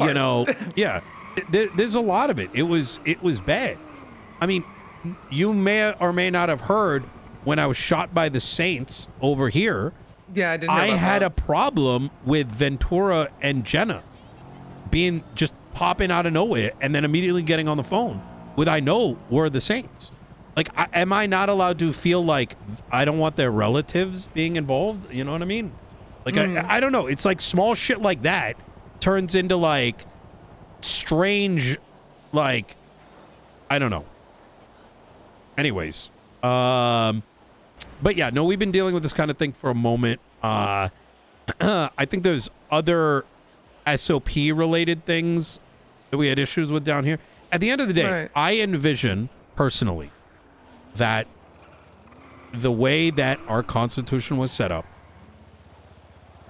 you know, yeah, there's a lot of it. It was bad. I mean, you may or may not have heard when I was shot by the Saints over here. Yeah, I didn't know I about had that. a problem with Ventura and Jenna being just popping out of nowhere and then immediately getting on the phone with I know we're the Saints. Like, am I not allowed to feel like I don't want their relatives being involved? You know what I mean? Like, I don't know. It's like small shit like that turns into like strange, like, I don't know. Anyways, but yeah, no, we've been dealing with this kind of thing for a moment. I think there's other SOP related things that we had issues with down here. At the end of the day, I envision personally that the way that our Constitution was set up,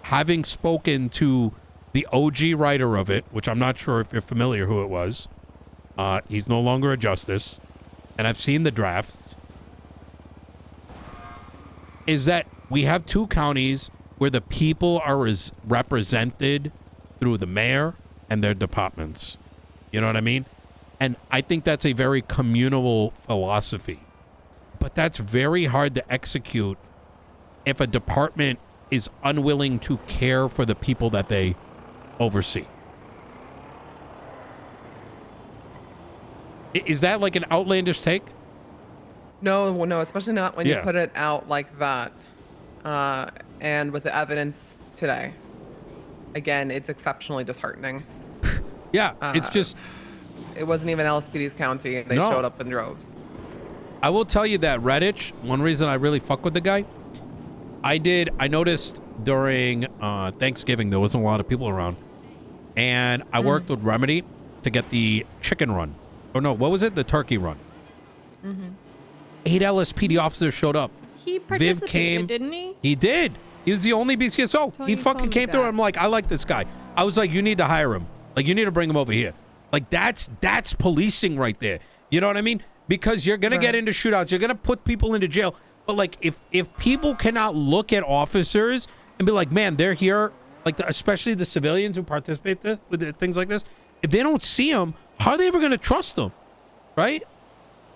having spoken to the OG writer of it, which I'm not sure if you're familiar who it was, he's no longer a justice, and I've seen the drafts, is that we have 2 counties where the people are represented through the mayor and their departments. You know what I mean? And I think that's a very communal philosophy. But that's very hard to execute if a department is unwilling to care for the people that they oversee. Is that like an outlandish take? No, especially not when you put it out like that. And with the evidence today. Again, it's exceptionally disheartening. Yeah, it's just... It wasn't even LSPD's county, and they showed up in droves. I will tell you that Redditch, one reason I really fuck with the guy, I noticed during Thanksgiving, there wasn't a lot of people around. And I worked with Remedy to get the chicken run. Or no, what was it? The turkey run. 8 LSPD officers showed up. He participated, Viv came, didn't he? He did. He was the only BCSO. Tony He fucking came through. I'm like, I like this guy. I was like, you need to hire him. Like, you need to bring him over here. Like, that's policing right there. You know what I mean? Because you're going to get into shootouts. You're going to put people into jail. But, like, if people cannot look at officers and be like, man, they're here, like, especially the civilians who participate with things like this, if they don't see them, how are they ever going to trust them? Right?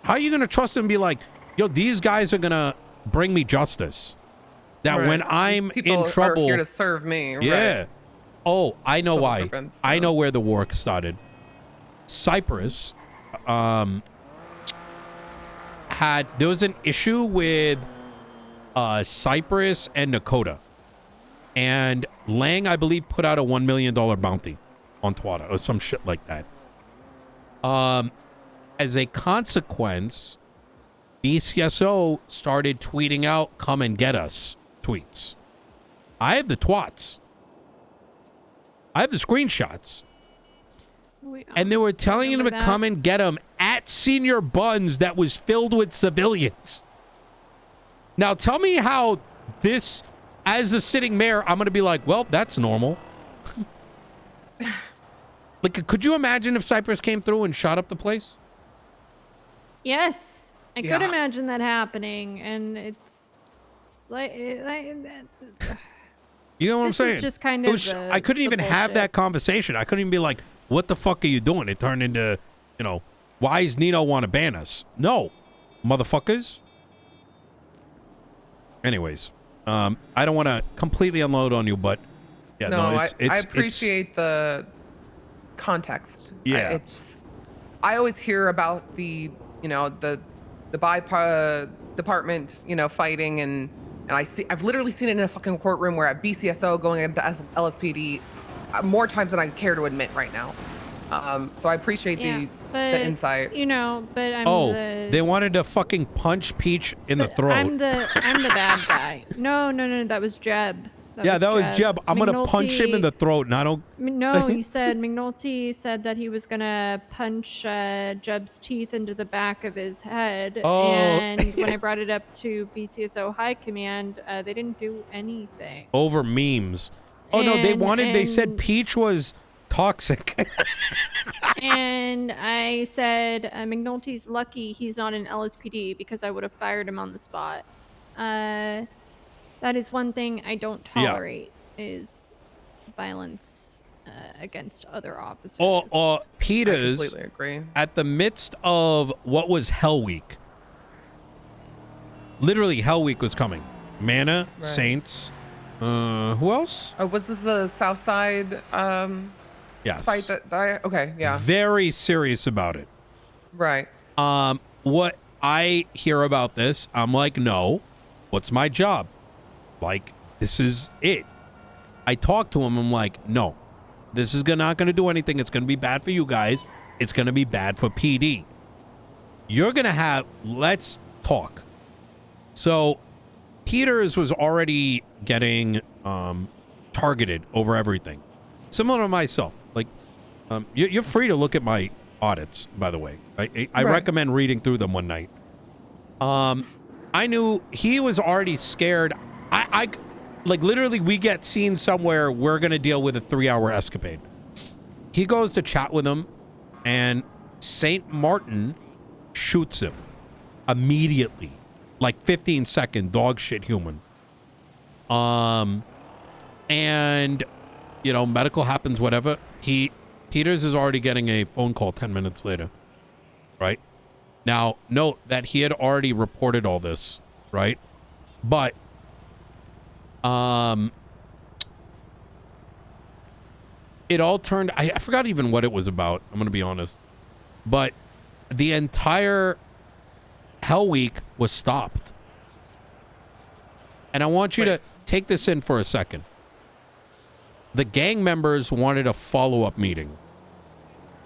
How are you going to trust them and be like, yo, these guys are going to bring me justice? that when Right. I'm People in trouble, are here to serve me. yeah. Right. Oh, I know Civil why. servants, I yeah. know where the war started. Cyprus, there was an issue with Cyprus and Dakota, and Lang, I believe, put out a $1 million bounty on Twata or some shit like that. As a consequence, BCSO started tweeting out "come and get us" tweets. I have the twats. I have the screenshots. And they were telling him to come and get him at Senior Buns that was filled with civilians. Now, tell me how this, as a sitting mayor, I'm going to be like, well, that's normal. Like, could you imagine if Cyprus came through and shot up the place? Yes, I Yeah. could imagine that happening, and it's like You know what I'm this saying? is just kind It of was- I couldn't the even have bullshit. that conversation. I couldn't even be like, what the fuck are you doing? It turned into, you know, why does Nino want to ban us? No, motherfuckers. Anyways, I don't want to completely unload on you, but yeah, no, No, it's I appreciate the context. Yeah. I always hear about the department, fighting and I've literally seen it in a fucking courtroom where at BCSO going into LSPD more times than I care to admit right now. So I appreciate the insight. But I'm they wanted to fucking punch Peach in the throat. I'm the bad guy. No, that was Jeb. That was Jeb. I'm gonna punch him in the throat, and I don't. No, he said McNulty said that he was gonna punch Jeb's teeth into the back of his head. Oh. And when I brought it up to BCSO High Command, they didn't do anything. Over memes. Oh no, they said Peach was toxic. And I said McNulty's lucky he's not in LSPD because I would have fired him on the spot. That is one thing I don't tolerate is violence against other officers. Or I Peters, completely agree. at the midst of what was Hell Week. Literally, Hell Week was coming. Mana, Right. Saints. Who else? Oh, was this the South Side Yes. fight okay, yeah. Very serious about it. Right. What I hear about this, I'm like, no. What's my job? Like, this is it. I talk to him. I'm like, no, this is not going to do anything. It's going to be bad for you guys. It's going to be bad for PD. You're going to let's talk. So Peters was already getting targeted over everything. Similar to myself. Like, you're free to look at my audits, by the way. I Right. recommend reading through them one night. I knew he was already scared. I like literally we get seen somewhere, we're going to deal with a 3-hour escapade. He goes to chat with him and St. Martin shoots him immediately. Like 15-second dog shit human. And medical happens, whatever. Peters is already getting a phone call 10 minutes later. Right? Now, note that he had already reported all this, right? But it all turned I forgot even what it was about, I'm going to be honest. But the entire Hell Week was stopped. And I want you to take this in for a second. The gang members wanted a follow-up meeting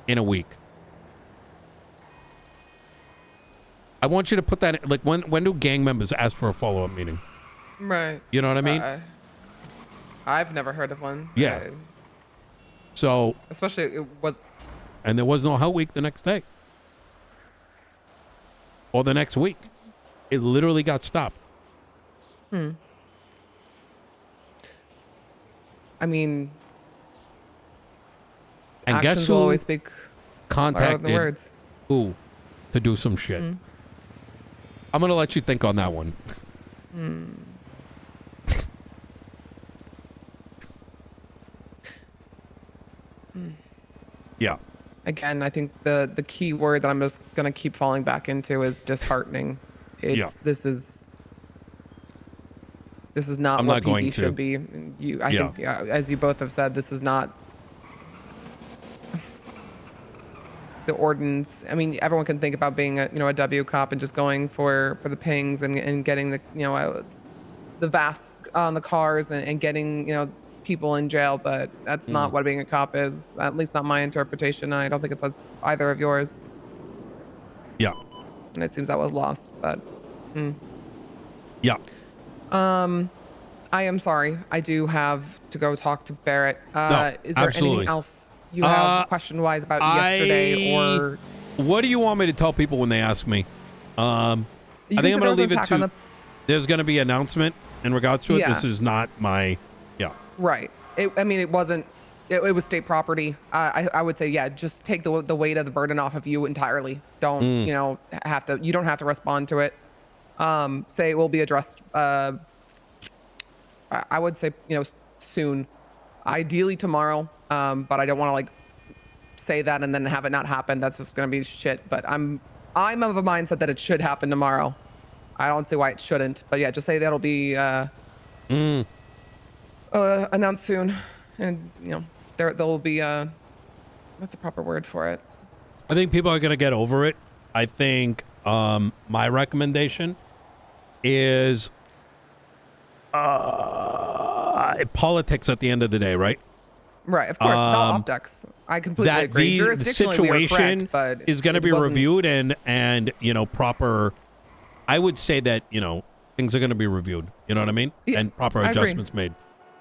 in a week. I want you to put that in, like, when do gang members ask for a follow-up meeting? Right. You know what I mean? I've never heard of one. Yeah. So, Especially it was. and there was no Hell Week the next day. Or the next week. It literally got stopped. I mean, And actions guess who will always speak louder than contacted words. who to do some shit? I'm going to let you think on that one. Yeah. Again, I think the key word that I'm just gonna keep falling back into is disheartening. Yeah. This is This is not I'm what not going PD to. should be. I think, as you both have said, this is not the ordinance. I mean, everyone can think about being a W cop and just going for the pings and getting the the VAS on the cars and getting people in jail, but that's not what being a cop is. At least not my interpretation. And I don't think it's either of yours. Yeah. And it seems that was lost, but Yeah. I am sorry. I do have to go talk to Barrett. No, Is there absolutely. anything else you have question-wise about yesterday or? What do you want me to tell people when they ask me? I think I'm going to leave it to. There's going to be an announcement in regards to it. Yeah. This is not my. Yeah. Right. I mean, it wasn't. It was state property. I would say, yeah, just take the weight of the burden off of you entirely. Don't you don't have to respond to it. Say it will be addressed. I would say soon, ideally tomorrow. But I don't want to like say that and then have it not happen. That's just gonna be shit. But I'm of a mindset that it should happen tomorrow. I don't see why it shouldn't. But yeah, just say that'll be announced soon, and there'll be what's the proper word for it? I think people are going to get over it. I think my recommendation is politics at the end of the day, right? Right, of course. It's all optics. I completely agree. The situation is going to be reviewed and proper. I would say that things are going to be reviewed. You know what I mean? Yeah, and proper I agree. adjustments made.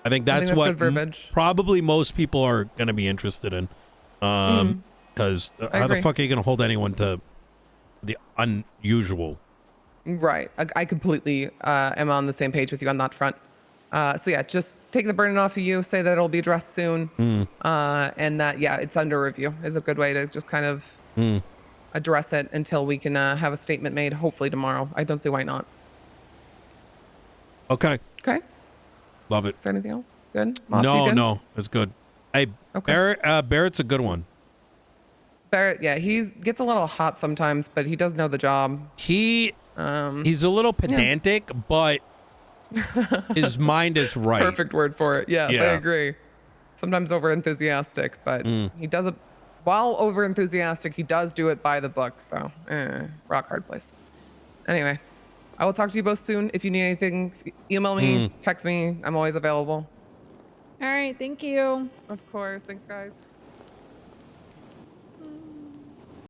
I think that's what good verbiage. Probably most people are going to be interested in. Because how the fuck are you going to hold anyone to the unusual? Right. I completely am on the same page with you on that front. So yeah, just take the burden off of you. Say that it'll be addressed soon. And that, yeah, it's under review is a good way to just kind of address it until we can have a statement made, hopefully tomorrow. I don't see why not. Okay. Okay. Love it. Is there anything else? Good? Moss, you good? No, it's good. Hey, okay. Barrett's a good one. Barrett, yeah, he gets a little hot sometimes, but he does know the job. He's a little pedantic, but his mind is right. Perfect word for it. Yes, I agree. Sometimes over enthusiastic, but he does it while over enthusiastic. He does do it by the book. So, rock hard place. Anyway, I will talk to you both soon. If you need anything, email me, text me. I'm always available. All right. Thank you. Of course. Thanks, guys.